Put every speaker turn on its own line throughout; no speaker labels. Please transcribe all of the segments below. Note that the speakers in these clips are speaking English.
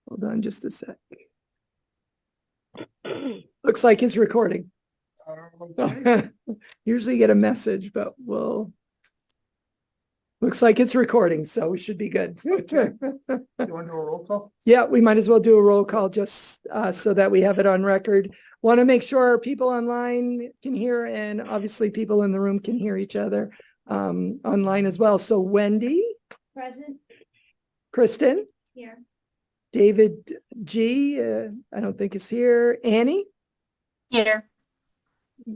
Hold on just a sec. Looks like it's recording.
Okay.
Usually you get a message, but looks like it's recording, so we should be good.
You want to do a roll call?
Yeah, we might as well do a roll call just so that we have it on record. Want to make sure people online can hear, and obviously people in the room can hear each other online as well. So Wendy.
Present.
Kristen.
Here.
David G. I don't think is here. Annie.
Here.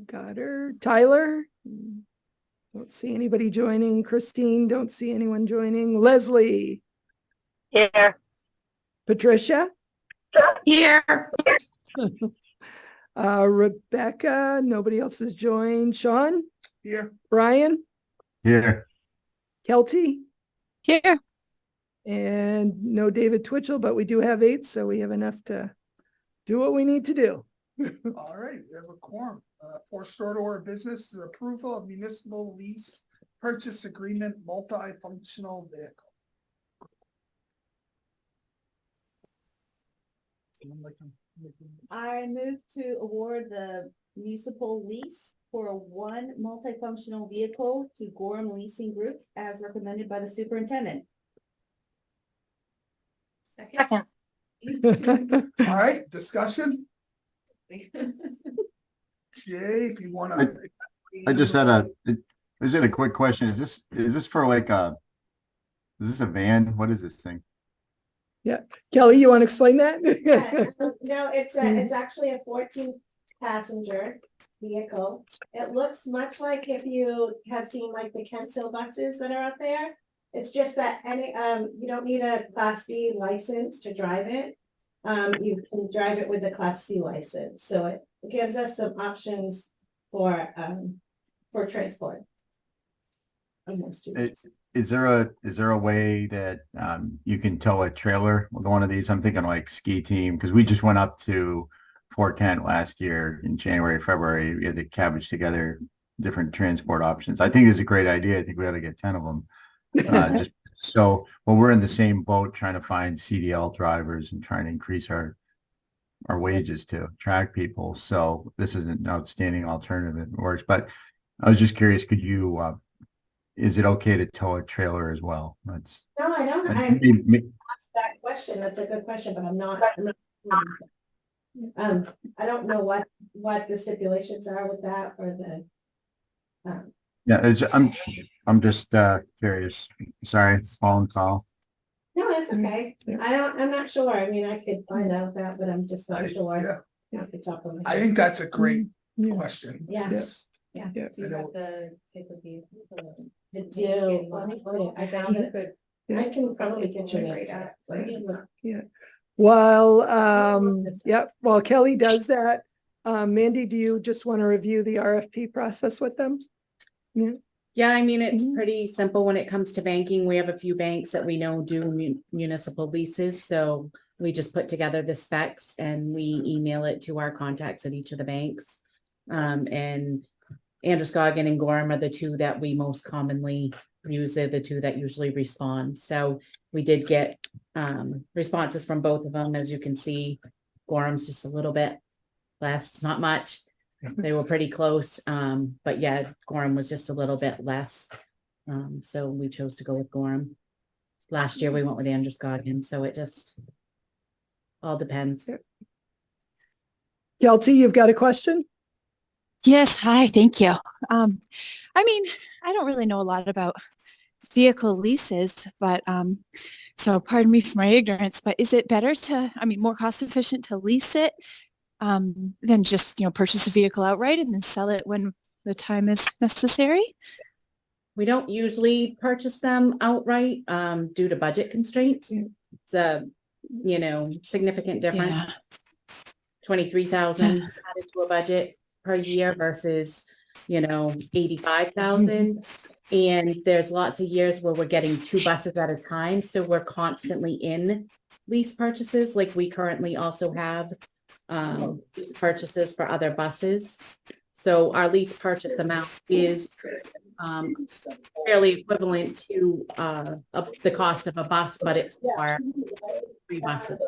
Got her. Tyler. Don't see anybody joining. Christine. Don't see anyone joining. Leslie.
Here.
Patricia.
Here.
Rebecca. Nobody else has joined. Sean.
Here.
Brian.
Here.
Kelty.
Here.
And no David Twitchell, but we do have 8, so we have enough to do what we need to do.
All right, we have a quorum. First order of business is approval of municipal lease purchase agreement multifunctional vehicle.
I move to award the municipal lease for one multifunctional vehicle to Gorham Leasing Group as recommended by the superintendent. Second.
All right, discussion. Jay, if you want to.
I just had is it a quick question? Is this for like is this a van? What is this thing?
Yeah, Kelly, you want to explain that?
Yeah, no, it's actually a 14 passenger vehicle. It looks much like if you have seen like the Kensal buses that are out there. It's just that you don't need a Class B license to drive it. You can drive it with a Class C license. So it gives us some options for transport.
Is there a way that you can tow a trailer with one of these? I'm thinking like ski team, because we just went up to Fort Kent last year in January, February. We had to cabbage together different transport options. I think it's a great idea. I think we ought to get 10 of them. Just so we're in the same boat trying to find CDL drivers and trying to increase our wages to attract people. So this is an outstanding alternative. It works. But I was just curious, could you is it okay to tow a trailer as well?
No, I don't. I asked that question. That's a good question, but I'm not I don't know what the stipulations are with that or the
yeah, I'm just curious. Sorry, phone call.
No, that's okay. I'm not sure. I mean, I could find out that, but I'm just not sure.
Yeah.
I
think that's a great question.
Yes.
Yeah.
Yeah.
Do you have the type of vehicle?
I do. Let me find it. I found it. I can probably get your name.
Yeah. While while Kelly does that, Mandy, do you just want to review the RFP process with them?
Yeah, I mean, it's pretty simple when it comes to banking. We have a few banks that we know do municipal leases. So we just put together the specs and we email it to our contacts at each of the banks. And Androscoggin and Gorham are the two that we most commonly use. They're the two that usually respond. So we did get responses from both of them. As you can see, Gorham's just a little bit less, not much. They were pretty close. But yeah, Gorham was just a little bit less. So we chose to go with Gorham. Last year we went with Androscoggin. So it just all depends.
Kelty, you've got a question?
Yes, hi, thank you. I mean, I don't really know a lot about vehicle leases, but so pardon me for my ignorance, but is it better more cost efficient to lease it than just, purchase a vehicle outright and then sell it when the time is necessary?
We don't usually purchase them outright due to budget constraints. It's a, significant difference.
Yeah.
23,000 added to a budget per year versus 85,000. And there's lots of years where we're getting 2 buses at a time. So we're constantly in lease purchases. Like we currently also have lease purchases for other buses. So our lease purchase amount is fairly equivalent to the cost of a bus, but it's for 3 buses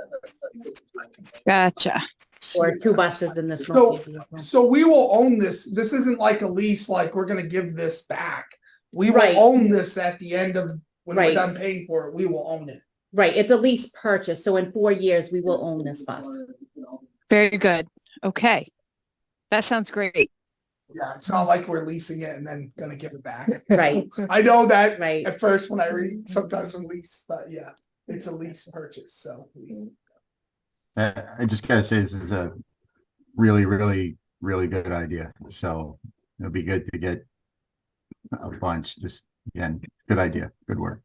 Gotcha.
or 2 buses in this
So,
multi-vehicle.
so we will own this. This isn't like a lease, like we're gonna give this back. We will
Right.
own this at the end of, when we're
Right.
done paying for it, we will own it.
Right, it's a lease purchase, so in 4 years, we will own this bus.
Very good. Okay. That sounds great.
Yeah, it's not like we're leasing it and then gonna give it back.
Right,
I know that
right.
at first when I read, sometimes on lease, but yeah, it's a lease purchase, so.
I just gotta say, this is a really, really, really good idea. So it'll be good to get a bunch. Just, again, good idea, good work.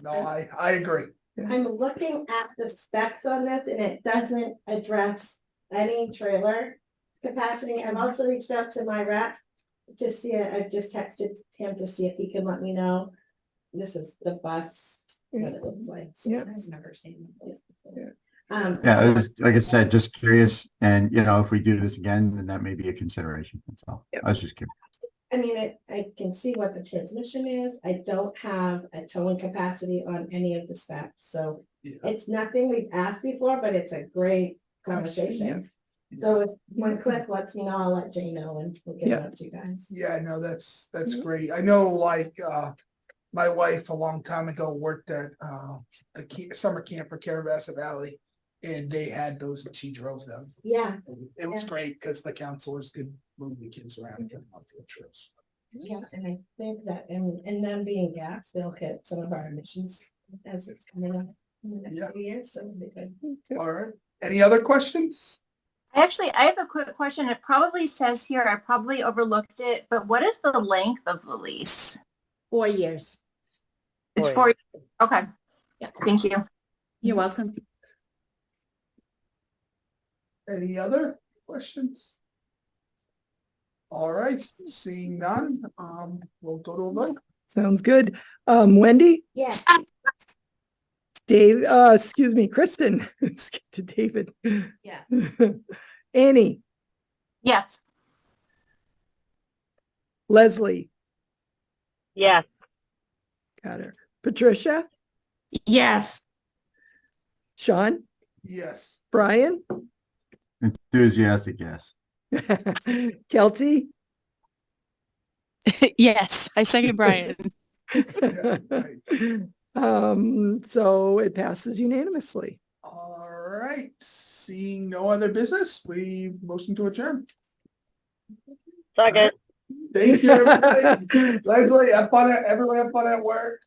No, I agree.
I'm looking at the specs on this and it doesn't address any trailer capacity. I've also reached out to my rep to see, I've just texted him to see if he can let me know. This is the bus, what it looks like. So
Yeah.
I've never seen this before.
Yeah, it was, like I said, just curious. And, if we do this again, then that may be a consideration. That's all. I was just curious.
I mean, I can see what the transmission is. I don't have a towing capacity on any of the specs, so
Yeah.
it's nothing we've asked before, but it's a great conversation. So if when Cliff lets me know, I'll let Jay know and we'll get it
Yeah.
up to you guys.
Yeah, no, that's
Mhm.
great. I know, like, my wife a long time ago worked at the summer camp for Carabassa Valley, and they had those and she drove them.
Yeah,
It was
Yeah.
great because the counselors could move the kids around and get them on field trips.
yeah, and I think that, and them being gas, they'll hit some of our emissions as it's coming up in the
Yeah.
next few years, so it'll be good.
All right. Any other questions?
Actually, I have a quick question. It probably says here, I probably overlooked it, but what is the length of the lease?
4 years.
It's 4 years. Okay.
Yeah.
Thank you.
You're welcome.
Any other questions? All right, seeing none, we'll go to a vote.
Sounds good. Wendy,
Yeah,
Dave, excuse me, Kristen, skip to David.
Yeah.
Annie,
Yes.
Leslie,
Yes.
got her. Patricia,
Yes.
Sean,
Yes.
Brian,
Enthusiastic, yes.
Kelty.
Yes, I second Brian.
Yeah, right.
So it passes unanimously.
All right, seeing no other business, we motion to adjourn.
Second.
Thank you, everybody. Leslie, have fun, everyone have fun at work.